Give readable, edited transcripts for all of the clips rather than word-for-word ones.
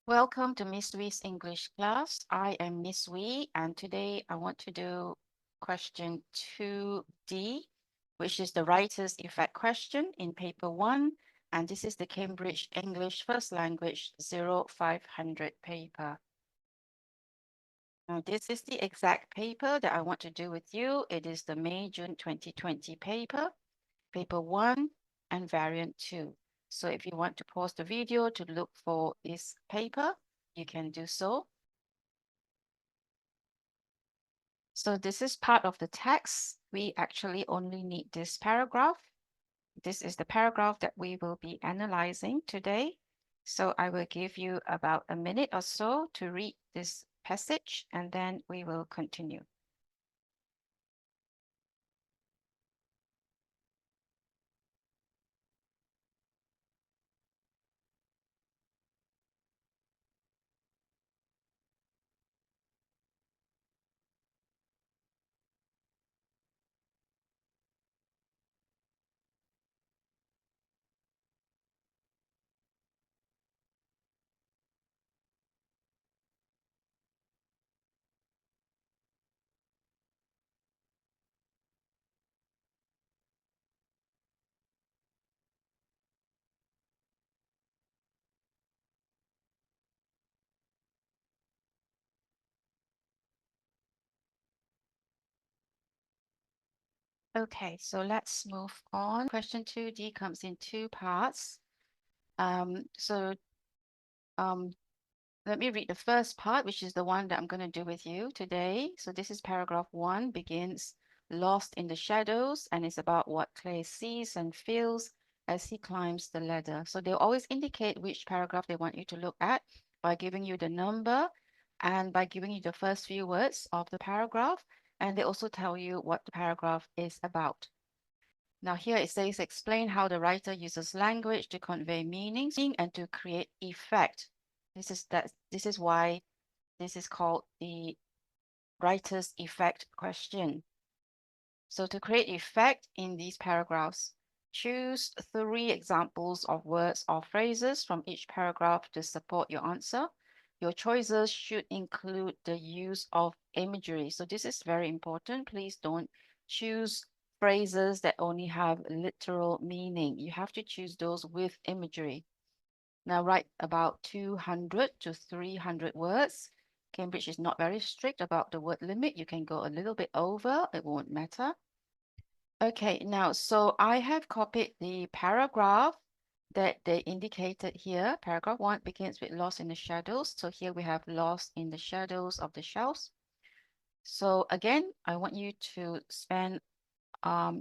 Welcome to Miss Wee's English class. I am Miss Wee, and today I want to do question 2D, which is the writer's effect question in paper 1. And this is the Cambridge English First Language 0500 paper. Now, this is the exact paper that I want to do with you. It is the May-June 2020 paper, paper 1 and variant 2. So if you want to pause the video to look for this paper, you can do so. So this is part of the text. We actually only need this paragraph. This is the paragraph that we will be analyzing today. So I will give you about a minute or so to read this passage, and then we will continue. Okay, so let's move on. Question 2D comes in two parts. So let me read the first part, which is the one that I'm going to do with you today. So this is paragraph 1, begins lost in the shadows, and it's about what Clay sees and feels as he climbs the ladder. So they'll always indicate which paragraph they want you to look at by giving you the number and by giving you the first few words of the paragraph. And they also tell you what the paragraph is about. Now here it says, explain how the writer uses language to convey meanings and to create effect. This is why this is called the writer's effect question. So to create effect in these paragraphs, choose 3 examples of words or phrases from each paragraph to support your answer. Your choices should include the use of imagery. So this is very important. Please don't choose phrases that only have literal meaning. You have to choose those with imagery. Now write about 200 to 300 words. Cambridge is not very strict about the word limit. You can go a little bit over, it won't matter. Okay, now, so I have copied the paragraph that they indicated here. Paragraph 1 begins with lost in the shadows. So here we have lost in the shadows of the shelves. So again, I want you to spend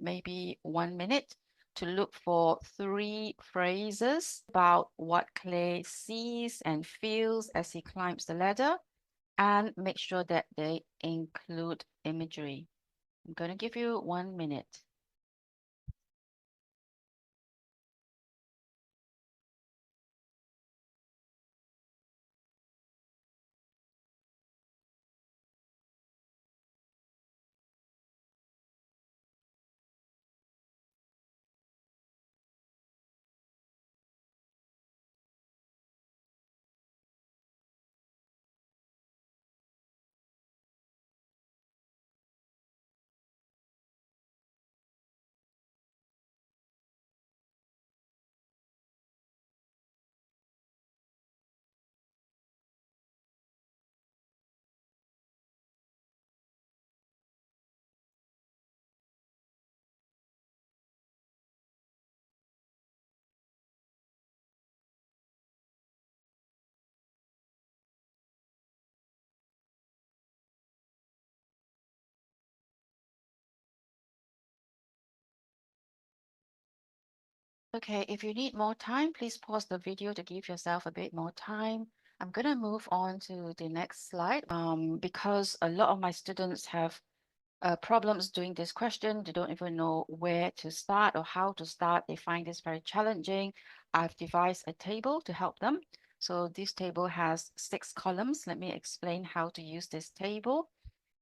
maybe 1 minute to look for 3 phrases about what Clay sees and feels as he climbs the ladder, and make sure that they include imagery. I'm going to give you 1 minute. Okay, if you need more time, please pause the video to give yourself a bit more time. I'm going to move on to the next slide because a lot of my students have problems doing this question. They don't even know where to start or how to start. They find this very challenging. I've devised a table to help them. So this table has 6 columns. Let me explain how to use this table.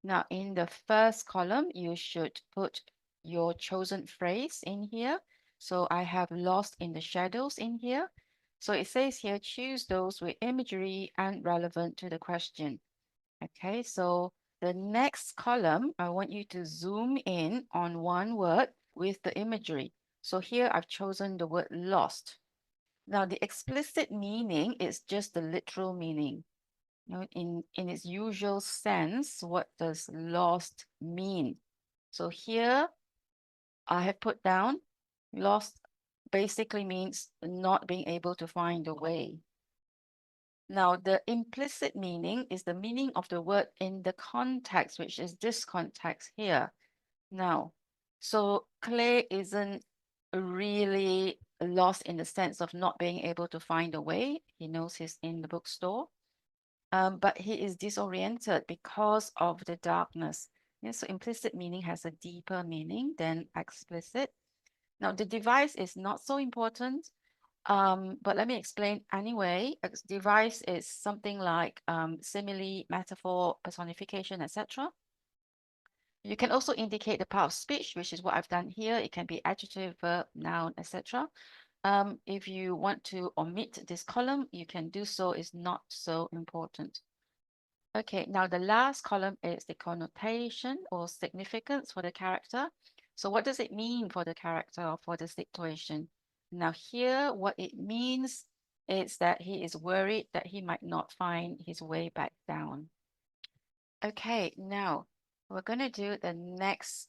Now, in the first column, you should put your chosen phrase in here. So I have lost in the shadows in here. So it says here, choose those with imagery and relevant to the question. Okay, so the next column, I want you to zoom in on one word with the imagery. So here I've chosen the word lost. Now the explicit meaning is just the literal meaning. You know, in its usual sense, what does lost mean? So here I have put down lost basically means not being able to find the way. Now, the implicit meaning is the meaning of the word in the context, which is this context here. Now, so Clay isn't really lost in the sense of not being able to find a way. He knows he's in the bookstore, but he is disoriented because of the darkness. Yeah, so implicit meaning has a deeper meaning than explicit. Now, the device is not so important, but let me explain anyway. A device is something like simile, metaphor, personification, etc. You can also indicate the part of speech, which is what I've done here. It can be adjective, verb, noun, etc. If you want to omit this column, you can do so. It's not so important. Okay, now the last column is the connotation or significance for the character. So what does it mean for the character or for the situation? Now here, what it means is that he is worried that he might not find his way back down. Okay, now we're going to do the next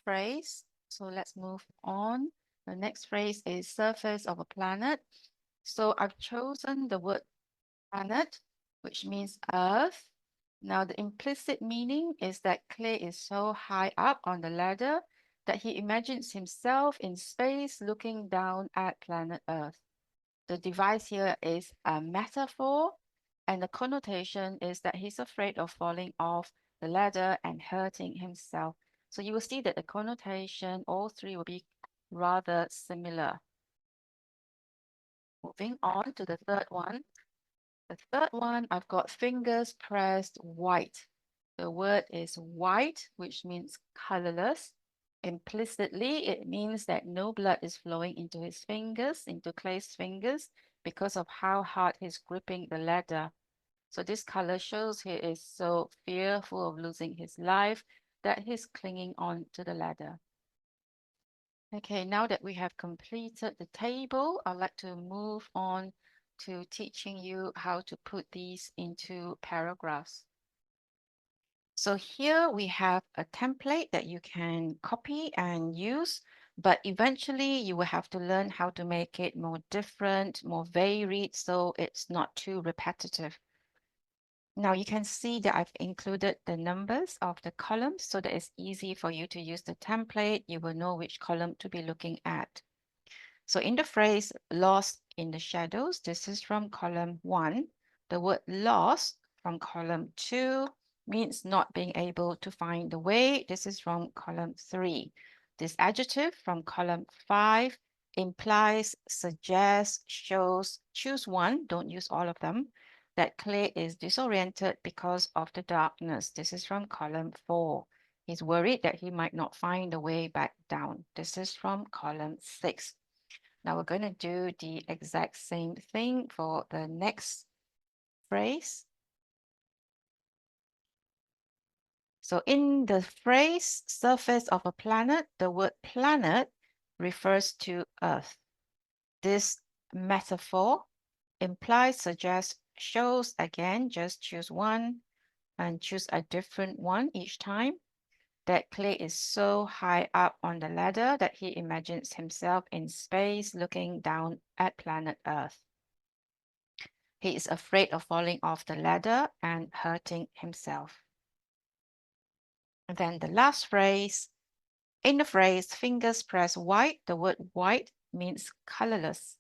phrase. So let's move on. The next phrase is surface of a planet. So I've chosen the word planet, which means Earth. Now, the implicit meaning is that Clay is so high up on the ladder that he imagines himself in space looking down at planet Earth. The device here is a metaphor, and the connotation is that he's afraid of falling off the ladder and hurting himself. So you will see that the connotation, all three will be rather similar. Moving on to the third one. The third one, I've got fingers pressed white. The word is white, which means colorless. Implicitly, it means that no blood is flowing into his fingers, into Clay's fingers, because of how hard he's gripping the ladder. So this color shows he is so fearful of losing his life that he's clinging on to the ladder. Okay, now that we have completed the table, I'd like to move on to teaching you how to put these into paragraphs. So here we have a template that you can copy and use, but eventually you will have to learn how to make it more different, more varied, so it's not too repetitive. Now you can see that I've included the numbers of the columns so that it's easy for you to use the template. You will know which column to be looking at. So in the phrase lost in the shadows, this is from column 1. The word lost from column 2 means not being able to find the way. This is from column 3. This adjective from column 5 implies, suggests, shows, choose one, don't use all of them, that Clay is disoriented because of the darkness. This is from column 4. He's worried that he might not find the way back down. This is from column 6. Now we're going to do the exact same thing for the next phrase. So in the phrase surface of a planet, the word planet refers to Earth. This metaphor implies, suggests, shows, again, just choose one and choose a different one each time. That Clay is so high up on the ladder that he imagines himself in space looking down at planet Earth. He is afraid of falling off the ladder and hurting himself. And then the last phrase, in the phrase fingers pressed white, the word white means colorless.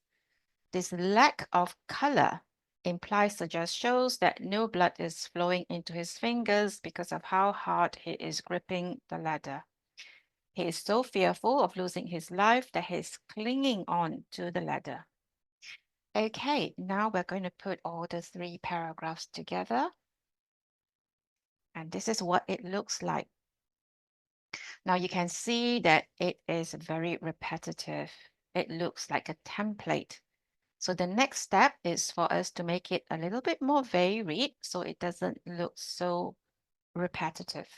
This lack of color implies, suggests, shows that no blood is flowing into his fingers because of how hard he is gripping the ladder. He is so fearful of losing his life that he is clinging on to the ladder. Okay, now we're going to put all the 3 paragraphs together. And this is what it looks like. Now you can see that it is very repetitive. It looks like a template. So the next step is for us to make it a little bit more varied so it doesn't look so repetitive.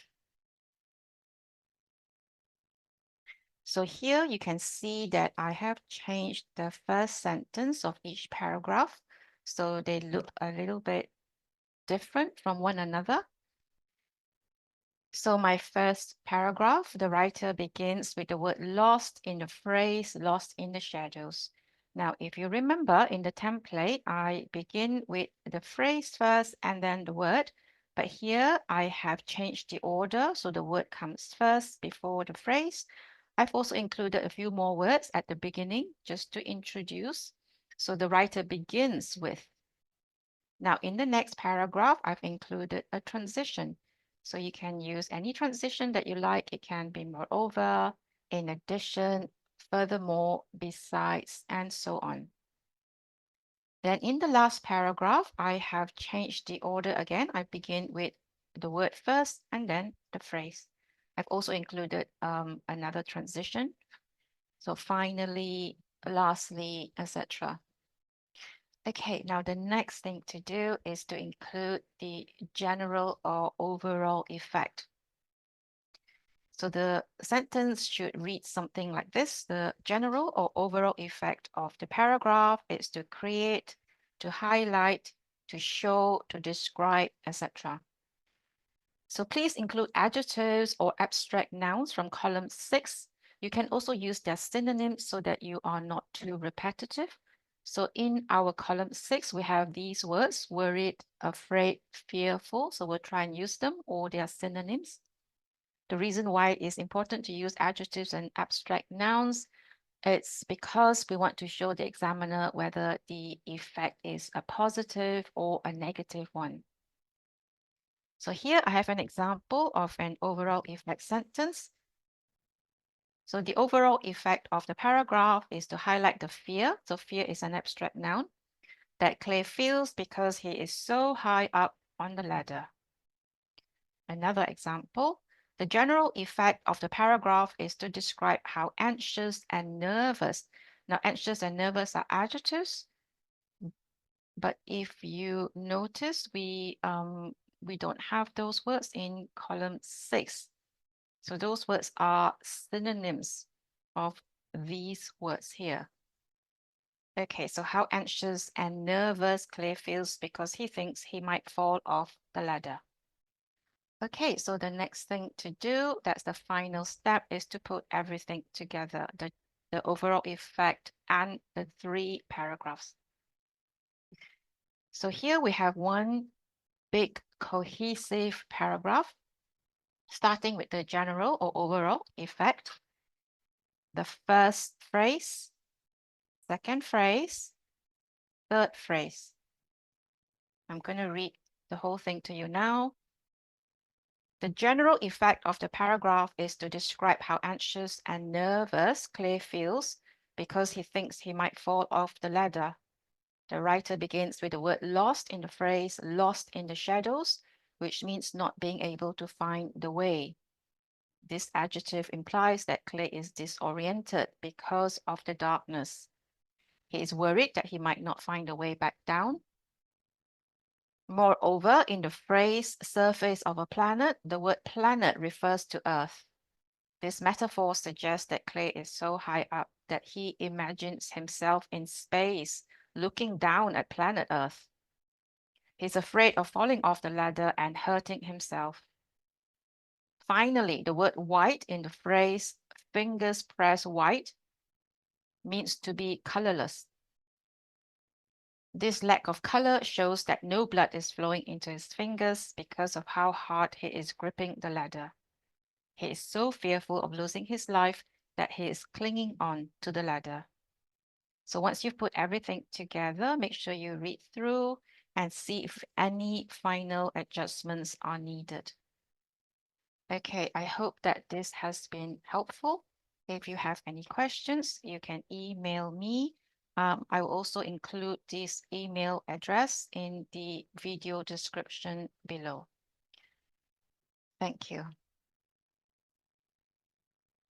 So here you can see that I have changed the first sentence of each paragraph, so they look a little bit different from one another. So my first paragraph, the writer begins with the word lost in the phrase lost in the shadows. Now, if you remember in the template, I begin with the phrase first and then the word. But here I have changed the order, so the word comes first before the phrase. I've also included a few more words at the beginning just to introduce. So the writer begins with. Now, in the next paragraph, I've included a transition. So you can use any transition that you like. It can be moreover, in addition, furthermore, besides, and so on. Then in the last paragraph, I have changed the order again. I begin with the word first and then the phrase. I've also included another transition. So finally, lastly, etc. Okay, now the next thing to do is to include the general or overall effect. So the sentence should read something like this. The general or overall effect of the paragraph is to create, to highlight, to show, to describe, etc. So please include adjectives or abstract nouns from column 6. You can also use their synonyms so that you are not too repetitive. So in our column 6, we have these words, worried, afraid, fearful. So we'll try and use them or their synonyms. The reason why it is important to use adjectives and abstract nouns, it's because we want to show the examiner whether the effect is a positive or a negative one. So here I have an example of an overall effect sentence. So the overall effect of the paragraph is to highlight the fear. So fear is an abstract noun that Clay feels because he is so high up on the ladder. Another example, the general effect of the paragraph is to describe how anxious and nervous. Now, anxious and nervous are adjectives, but if you notice, we don't have those words in column 6. So those words are synonyms of these words here. Okay, so how anxious and nervous Clay feels because he thinks he might fall off the ladder. Okay, so the next thing to do, that's the final step, is to put everything together, the overall effect and the 3 paragraphs. So here we have one big cohesive paragraph, starting with the general or overall effect. The first phrase, second phrase, third phrase. I'm going to read the whole thing to you now. The general effect of the paragraph is to describe how anxious and nervous Clay feels because he thinks he might fall off the ladder. The writer begins with the word lost in the phrase lost in the shadows, which means not being able to find the way. This adjective implies that Clay is disoriented because of the darkness. He is worried that he might not find a way back down. Moreover, in the phrase surface of a planet, the word planet refers to Earth. This metaphor suggests that Clay is so high up that he imagines himself in space, looking down at planet Earth. He's afraid of falling off the ladder and hurting himself. Finally, the word white in the phrase fingers pressed white means to be colorless. This lack of color shows that no blood is flowing into his fingers because of how hard he is gripping the ladder. He is so fearful of losing his life that he is clinging on to the ladder. So once you've put everything together, make sure you read through and see if any final adjustments are needed. Okay, I hope that this has been helpful. If you have any questions, you can email me. I will also include this email address in the video description below. Thank you.